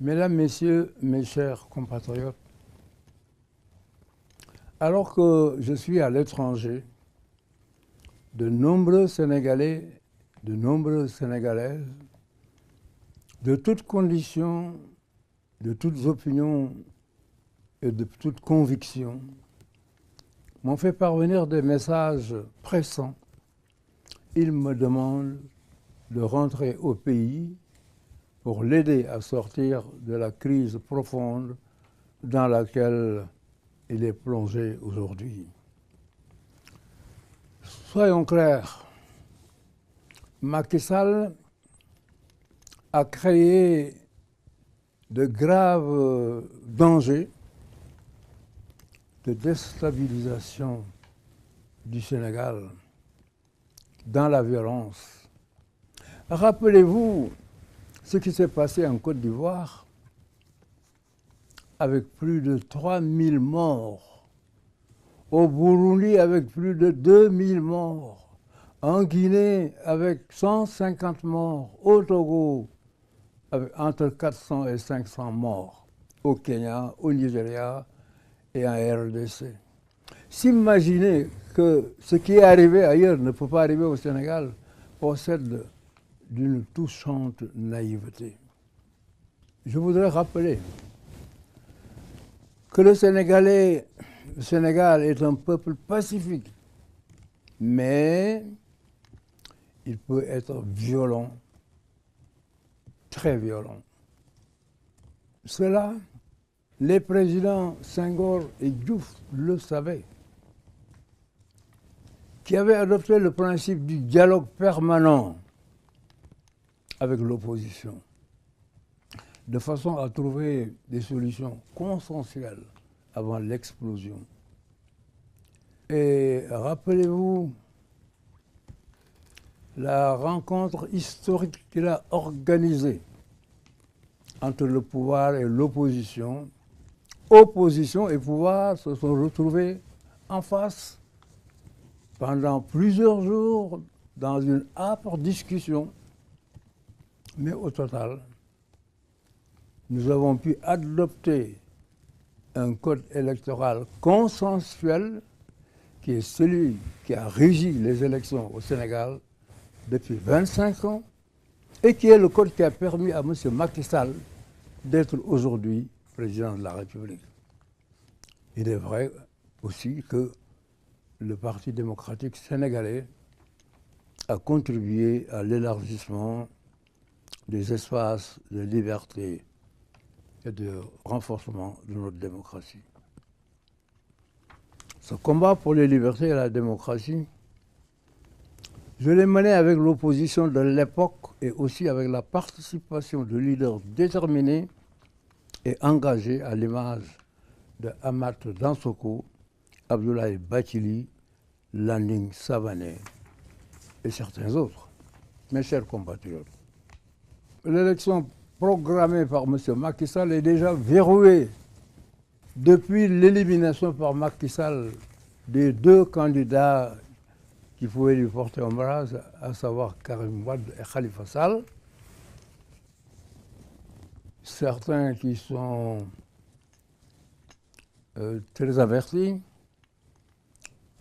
Mesdames, Messieurs, mes chers compatriotes, alors que je suis à l'étranger, de nombreux Sénégalais, de nombreuses Sénégalaises, de toutes conditions, de toutes opinions et de toutes convictions, m'ont fait parvenir des messages pressants. Ils me demandent de rentrer au pays pour l'aider à sortir de la crise profonde dans laquelle il est plongé aujourd'hui. Soyons clairs, Macky Sall a créé de graves dangers de déstabilisation du Sénégal dans la violence. Rappelez-vous ce qui s'est passé en Côte d'Ivoire avec plus de 3000 morts, au Burundi avec plus de 2000 morts, en Guinée avec 150 morts, au Togo avec entre 400 et 500 morts, au Kenya, au Nigeria et en RDC. S'imaginer que ce qui est arrivé ailleurs ne peut pas arriver au Sénégal possède d'une touchante naïveté. Je voudrais rappeler que le Sénégal est un peuple pacifique, mais il peut être violent, très violent. Cela, les présidents Senghor et Diouf le savaient, qui avaient adopté le principe du dialogue permanent avec l'opposition, de façon à trouver des solutions consensuelles avant l'explosion. Et rappelez-vous la rencontre historique qu'il a organisée entre le pouvoir et l'opposition. Opposition et pouvoir se sont retrouvés en face pendant plusieurs jours dans une âpre discussion. Mais au total, nous avons pu adopter un code électoral consensuel qui est celui qui a régi les élections au Sénégal depuis 25 ans et qui est le code qui a permis à M. Macky Sall d'être aujourd'hui président de la République. Il est vrai aussi que le Parti démocratique sénégalais a contribué à l'élargissement des espaces de liberté et de renforcement de notre démocratie. Ce combat pour les libertés et la démocratie, je l'ai mené avec l'opposition de l'époque et aussi avec la participation de leaders déterminés et engagés à l'image de Amath Dansokho, Abdoulaye Bathily, Landing Savané et certains autres. Mes chers compatriotes, l'élection programmée par M. Macky Sall est déjà verrouillée depuis l'élimination par Macky Sall des deux candidats qui pouvaient lui porter ombrage, à savoir Karim Wade et Khalifa Sall. Certains qui sont très avertis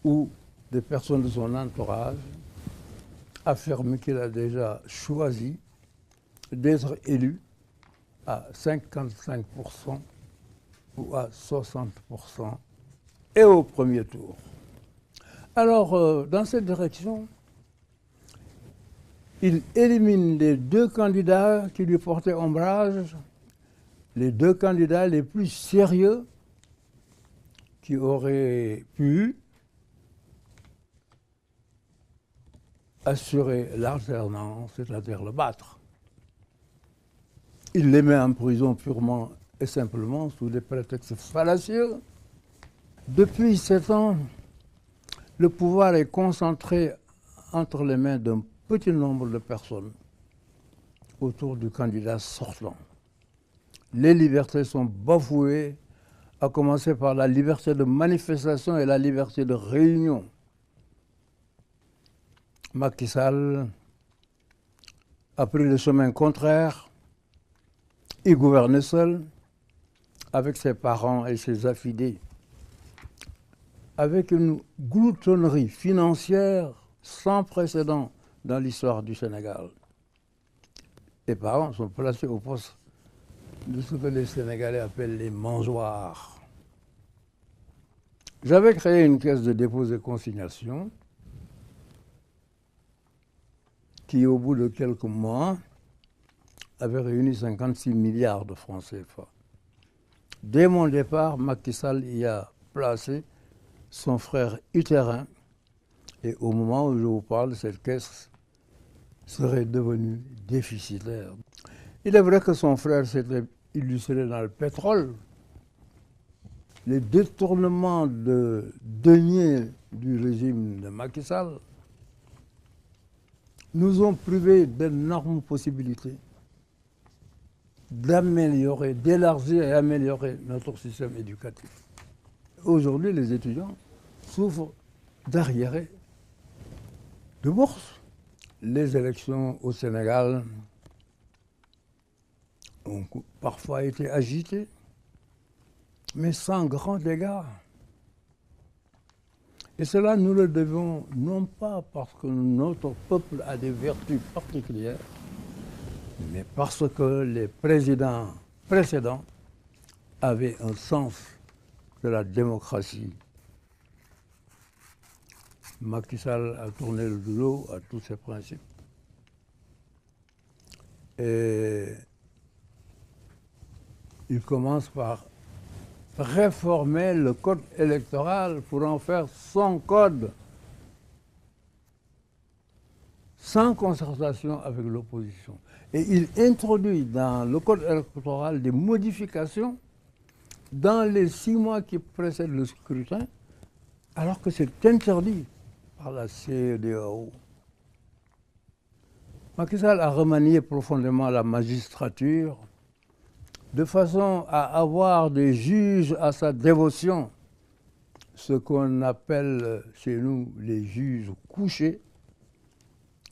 ou des personnes de son entourage affirment qu'il a déjà choisi d'être élu à 55% ou à 60% et au premier tour. Alors, dans cette direction, il élimine les deux candidats qui lui portaient ombrage, les deux candidats les plus sérieux qui auraient pu assurer l'alternance, c'est-à-dire le battre. Il les met en prison purement et simplement sous des prétextes fallacieux. Depuis 7 ans, le pouvoir est concentré entre les mains d'un petit nombre de personnes autour du candidat sortant. Les libertés sont bafouées, à commencer par la liberté de manifestation et la liberté de réunion. Macky Sall a pris le chemin contraire Il gouvernait seul, avec ses parents et ses affidés, avec une gloutonnerie financière sans précédent dans l'histoire du Sénégal. Les parents sont placés au poste de ce que les Sénégalais appellent les mangeoires. J'avais créé une caisse de dépôt et consignation qui, au bout de quelques mois, avait réuni 56 milliards de francs CFA. Dès mon départ, Macky Sall y a placé son frère utérin. Et au moment où je vous parle, cette caisse serait devenue déficitaire. Il est vrai que son frère s'était illustré dans le pétrole. Les détournements de deniers du régime de Macky Sall nous ont privés d'énormes possibilités d'améliorer, d'élargir et améliorer notre système éducatif. Aujourd'hui, les étudiants souffrent d'arriérés de bourse. Les élections au Sénégal ont parfois été agitées, mais sans grand dégât. Et cela, nous le devons non pas parce que notre peuple a des vertus particulières, mais parce que les présidents précédents avaient un sens de la démocratie. Macky Sall a tourné le dos à tous ces principes. Et il commence par réformer le code électoral pour en faire son code, sans concertation avec l'opposition. Et il introduit dans le code électoral des modifications dans les 6 mois qui précèdent le scrutin, alors que c'est interdit par la CEDEAO. Macky Sall a remanié profondément la magistrature de façon à avoir des juges à sa dévotion, ce qu'on appelle chez nous les juges couchés,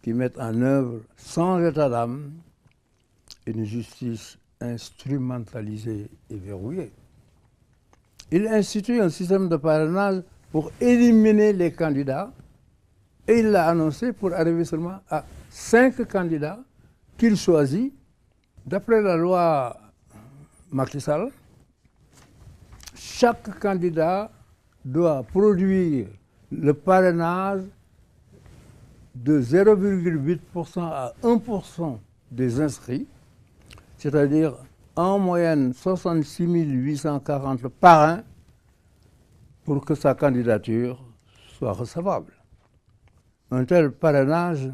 qui mettent en œuvre sans état d'âme une justice instrumentalisée et verrouillée. Il institue un système de parrainage pour éliminer les candidats et il l'a annoncé pour arriver seulement à 5 candidats qu'il choisit. D'après la loi Macky Sall, chaque candidat doit produire le parrainage de 0,8% à 1% des inscrits, c'est-à-dire en moyenne 66 840 parrains pour que sa candidature soit recevable. Un tel parrainage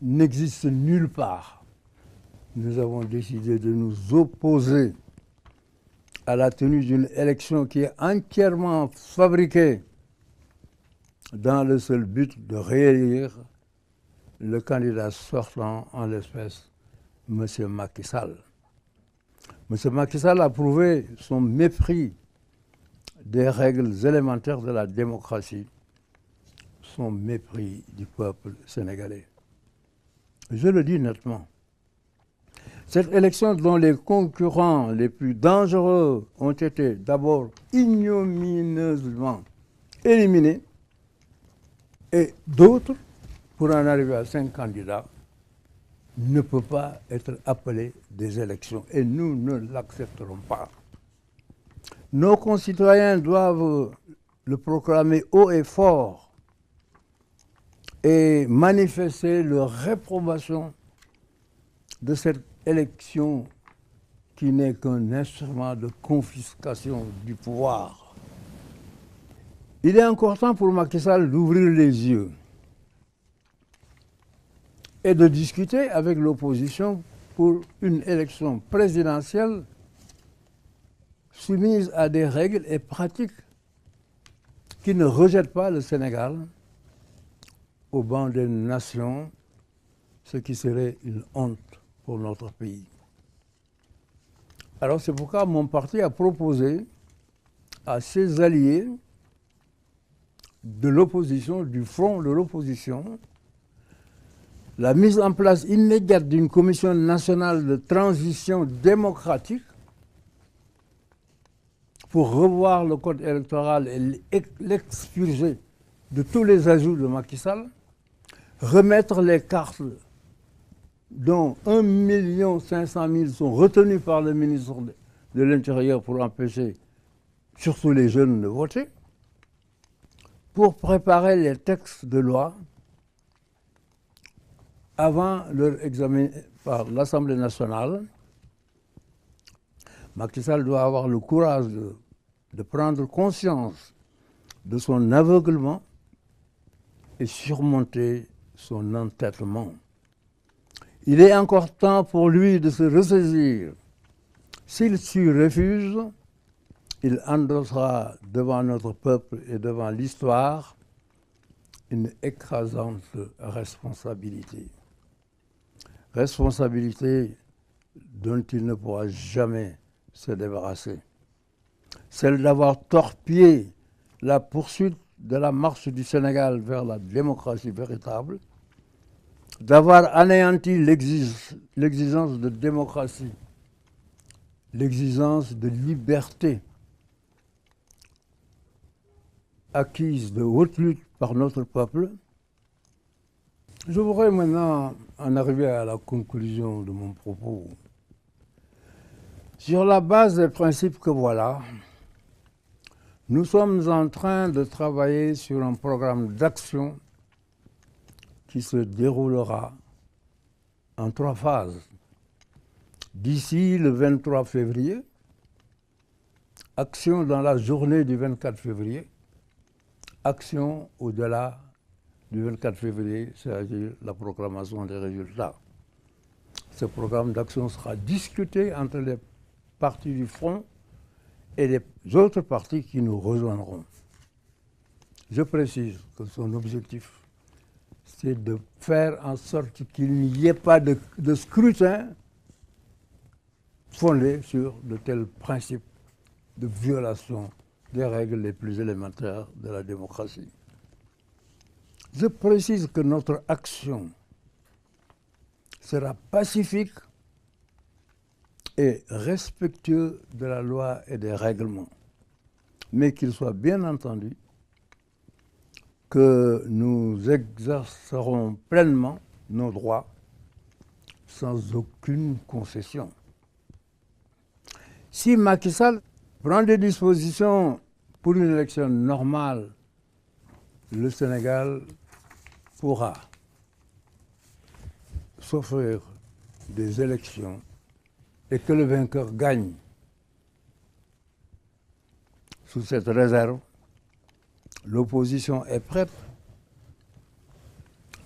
n'existe nulle part. Nous avons décidé de nous opposer à la tenue d'une élection qui est entièrement fabriquée dans le seul but de réélire le candidat sortant, en l'espèce, M. Macky Sall. M. Macky Sall a prouvé son mépris des règles élémentaires de la démocratie, son mépris du peuple sénégalais. Je le dis nettement. Cette élection dont les concurrents les plus dangereux ont été d'abord ignominieusement éliminés et d'autres, pour en arriver à 5 candidats, ne peut pas être appelée des élections et nous ne l'accepterons pas. Nos concitoyens doivent le proclamer haut et fort et manifester leur réprobation de cette élection qui n'est qu'un instrument de confiscation du pouvoir. Il est encore temps pour Macky Sall d'ouvrir les yeux et de discuter avec l'opposition pour une élection présidentielle soumise à des règles et pratiques qui ne rejettent pas le Sénégal au banc des nations, ce qui serait une honte pour notre pays. Alors c'est pourquoi mon parti a proposé à ses alliés de l'opposition, du front de l'opposition, la mise en place immédiate d'une commission nationale de transition démocratique pour revoir le code électoral et l'expurger de tous les ajouts de Macky Sall, remettre les cartes dont 1 500 000 sont retenues par le ministre de l'Intérieur pour empêcher surtout les jeunes de voter, pour préparer les textes de loi avant leur examen par l'Assemblée nationale. Macky Sall doit avoir le courage de prendre conscience de son aveuglement et surmonter son entêtement. Il est encore temps pour lui de se ressaisir. S'il s'y refuse, il endossera devant notre peuple et devant l'histoire une écrasante responsabilité. Responsabilité dont il ne pourra jamais se débarrasser. Celle d'avoir torpillé la poursuite de la marche du Sénégal vers la démocratie véritable, d'avoir anéanti l'exigence de démocratie, l'exigence de liberté acquise de haute lutte par notre peuple. Je voudrais maintenant en arriver à la conclusion de mon propos. Sur la base des principes que voilà, nous sommes en train de travailler sur un programme d'action qui se déroulera en 3 phases. D'ici le 23 février, action dans la journée du 24 février, action au-delà du 24 février, c'est-à-dire la proclamation des résultats. Ce programme d'action sera discuté entre les partis du Front et les autres partis qui nous rejoindront. Je précise que son objectif, c'est de faire en sorte qu'il n'y ait pas de scrutin fondé sur de tels principes de violation des règles les plus élémentaires de la démocratie. Je précise que notre action sera pacifique et respectueuse de la loi et des règlements, mais qu'il soit bien entendu que nous exercerons pleinement nos droits sans aucune concession. Si Macky Sall prend des dispositions pour une élection normale, le Sénégal pourra s'offrir des élections et que le vainqueur gagne. Sous cette réserve, l'opposition est prête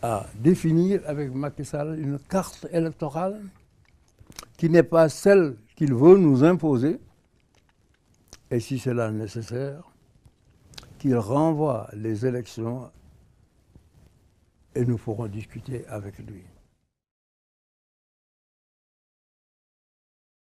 à définir avec Macky Sall une carte électorale qui n'est pas celle qu'il veut nous imposer, et si cela est nécessaire, qu'il renvoie les élections et nous pourrons discuter avec lui.